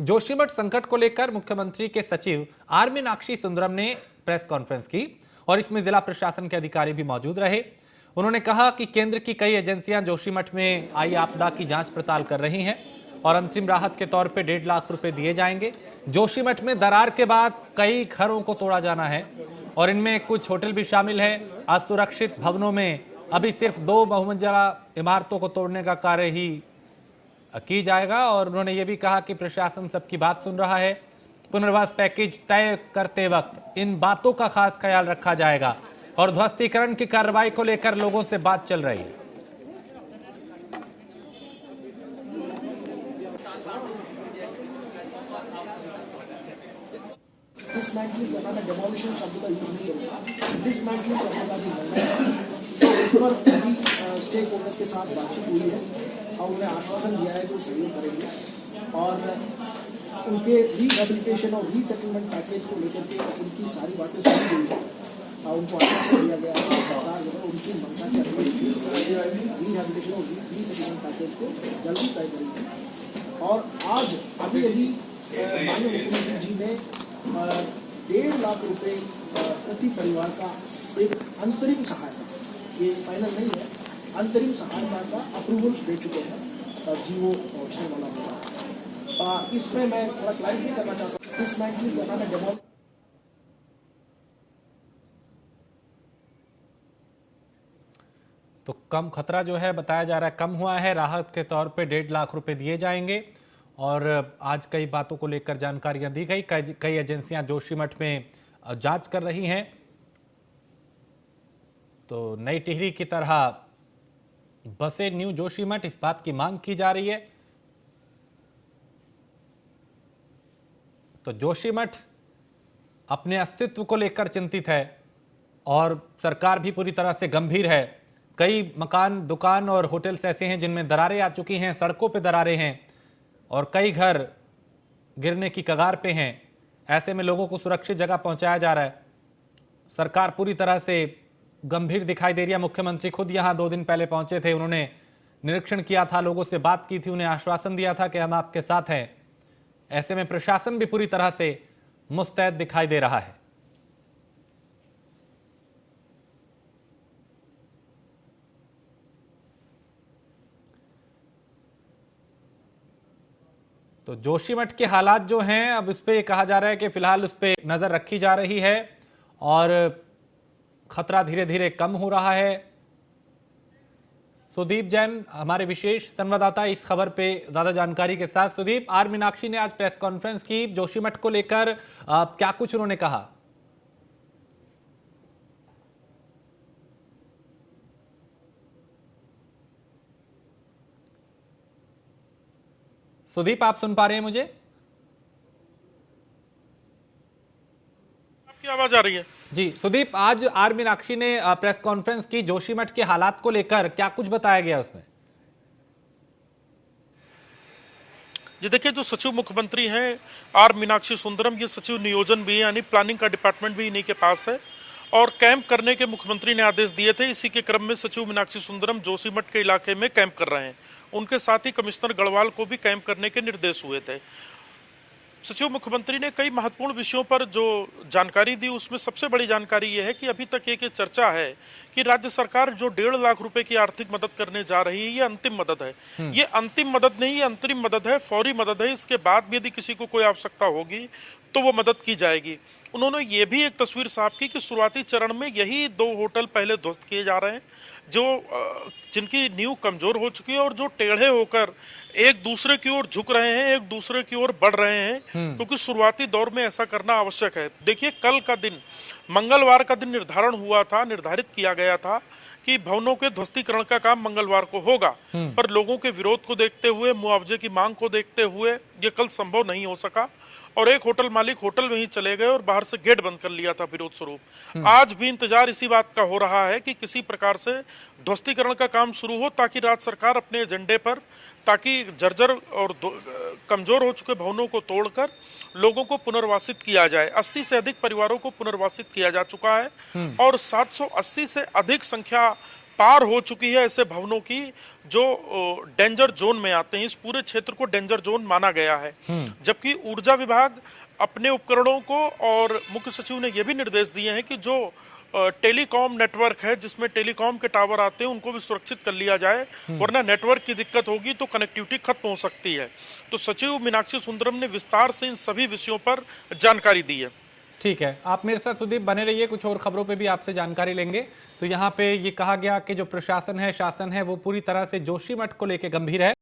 जोशीमठ संकट को लेकर मुख्यमंत्री के सचिव आर मीनाक्षी सुंदरम ने प्रेस कॉन्फ्रेंस की और इसमें जिला प्रशासन के अधिकारी भी मौजूद रहे। उन्होंने कहा कि केंद्र की कई एजेंसियां जोशीमठ में आई आपदा की जांच पड़ताल कर रही हैं और अंतरिम राहत के तौर पे 1.5 लाख रुपए दिए जाएंगे। जोशीमठ में दरार के बाद कई घरों को तोड़ा जाना है और इनमें कुछ होटल भी शामिल है। असुरक्षित भवनों में अभी सिर्फ 2 बहुमंजिला इमारतों को तोड़ने का कार्य ही की जाएगा और उन्होंने ये भी कहा कि प्रशासन सबकी बात सुन रहा है। पुनर्वास पैकेज तय करते वक्त इन बातों का खास ख्याल रखा जाएगा और ध्वस्तीकरण की कार्रवाई को लेकर लोगों से बात चल रही है। डिसमेंटलिंग करना, मैं डेमोलिशन शब्द का यूज नहीं करूँगा, डिसमेंटलिंग करने का भी निर्णय है। इस पर अभी स्टेक होल्डर्स के साथ बातचीत हुई है और उन्हें आश्वासन दिया है कि वो सहयोग करेंगे और उनके रीहेबिलिटेशन और रीसेटलमेंट पैकेज को लेकर के उनकी सारी बातें सुनी गई है और उनको आश्वासन दिया गया है कि सरकार जो है उनकी मंशा के अनुरूप रीहेबिलिटेशन और रीसेटलमेंट पैकेज को जल्दी तय करेगी। और आज अभी माननीय मुख्यमंत्री जी ने 1.5 लाख रुपए प्रति परिवार का एक अंतरिम सहायता, ये फाइनल नहीं है, अंतरिम सहायता का अप्रूवल दे चुके हैं जी, वो पहुंचने वाला होगा। इसमें मैं थोड़ा क्लैरिफाई करना चाहता हूँ, इस बैंक की जगह में डेमो तो कम खतरा जो है बताया जा रहा है कम हुआ है। राहत के तौर पे 1.5 लाख रुपए दिए जाएंगे और आज कई बातों को लेकर जानकारियां दी गई। कई एजेंसियां जोशीमठ में जांच कर रही हैं। तो नई टिहरी की तरह बसे न्यू जोशीमठ, इस बात की मांग की जा रही है। तो जोशीमठ अपने अस्तित्व को लेकर चिंतित है और सरकार भी पूरी तरह से गंभीर है। कई मकान, दुकान और होटल्स ऐसे हैं जिनमें दरारें आ चुकी हैं, सड़कों पे दरारें हैं और कई घर गिरने की कगार पे हैं। ऐसे में लोगों को सुरक्षित जगह पहुंचाया जा रहा है। सरकार पूरी तरह से गंभीर दिखाई दे रही है। मुख्यमंत्री खुद यहां 2 दिन पहले पहुंचे थे, उन्होंने निरीक्षण किया था, लोगों से बात की थी, उन्हें आश्वासन दिया था कि हम आपके साथ हैं। ऐसे में प्रशासन भी पूरी तरह से मुस्तैद दिखाई दे रहा है। तो जोशीमठ के हालात जो हैं, अब उस पर कहा जा रहा है कि फिलहाल उस पर नजर रखी जा रही है और खतरा धीरे धीरे कम हो रहा है। सुदीप जैन हमारे विशेष संवाददाता इस खबर पे ज्यादा जानकारी के साथ। सुदीप, आर मीनाक्षी ने आज प्रेस कॉन्फ्रेंस की जोशीमठ को लेकर, क्या कुछ उन्होंने कहा? सुदीप, आप सुन पा रहे हैं मुझे? आपकी आवाज आ रही है? जी सुदीप, आज आर मीनाक्षी ने प्रेस कॉन्फ्रेंस की जोशीमठ के हालात को लेकर, क्या कुछ बताया गया उसमें? जी देखिए, जो सचिव मुख्यमंत्री हैं आर मीनाक्षी सुंदरम, ये सचिव नियोजन भी है, यानी प्लानिंग का डिपार्टमेंट भी इन्हीं के पास है और कैंप करने के मुख्यमंत्री ने आदेश दिए थे। इसी के क्रम में सचिव मीनाक्षी सुंदरम जोशीमठ के इलाके में कैंप कर रहे हैं। उनके साथ ही कमिश्नर गढ़वाल को भी कैंप करने के निर्देश हुए थे। सचिव मुख्यमंत्री ने कई महत्वपूर्ण विषयों पर जो जानकारी दी, उसमें सबसे बड़ी जानकारी यह है कि अभी तक एक चर्चा है कि राज्य सरकार जो 1.5 लाख रुपए की आर्थिक मदद करने जा रही है, ये अंतिम मदद है। ये अंतिम मदद नहीं, ये अंतरिम मदद है, फौरी मदद है। इसके बाद भी यदि किसी को कोई आवश्यकता होगी तो वो मदद की जाएगी। उन्होंने ये भी एक तस्वीर साफ की कि शुरुआती चरण में यही 2 होटल पहले ध्वस्त किए जा रहे हैं, जो जिनकी नींव कमजोर हो चुकी है और जो टेढ़े होकर एक दूसरे की ओर झुक रहे हैं, एक दूसरे की ओर बढ़ रहे हैं, क्योंकि शुरुआती दौर में ऐसा करना आवश्यक है। देखिए, कल का दिन, मंगलवार का दिन निर्धारित किया गया था कि भवनों के ध्वस्तीकरण का काम मंगलवार को होगा, पर लोगों के विरोध को देखते हुए, मुआवजे की मांग को देखते हुए ये कल संभव नहीं हो सका और एक होटल मालिक होटल में ही चले गए और बाहर से गेट बंद कर लिया था विरोध स्वरूप। आज भी इंतजार इसी बात का हो रहा है कि किसी प्रकार से ध्वस्तीकरण का काम शुरू हो, ताकि राज्य सरकार अपने एजेंडे पर, ताकि जर्जर और कमजोर हो चुके भवनों को तोड़कर लोगों को पुनर्वासित किया जाए। 80 से अधिक परिवारों को पुनर्वासित किया जा चुका है और 780 से अधिक संख्या पार हो चुकी है ऐसे भवनों की जो डेंजर जोन में आते हैं। इस पूरे क्षेत्र को डेंजर जोन माना गया है। जबकि ऊर्जा विभाग अपने उपकरणों को, और मुख्य सचिव ने यह भी निर्देश दिए हैं कि जो टेलीकॉम नेटवर्क है जिसमें टेलीकॉम के टावर आते हैं उनको भी सुरक्षित कर लिया जाए, वरना नेटवर्क की दिक्कत होगी तो कनेक्टिविटी खत्म हो सकती है। तो सचिव मीनाक्षी सुंदरम ने विस्तार से इन सभी विषयों पर जानकारी दी है। ठीक है, आप मेरे साथ सुदीप बने रहिए, कुछ और खबरों पे भी आपसे जानकारी लेंगे। तो यहाँ पे ये कहा गया कि जो प्रशासन है, शासन है, वो पूरी तरह से जोशीमठ को लेके गंभीर है।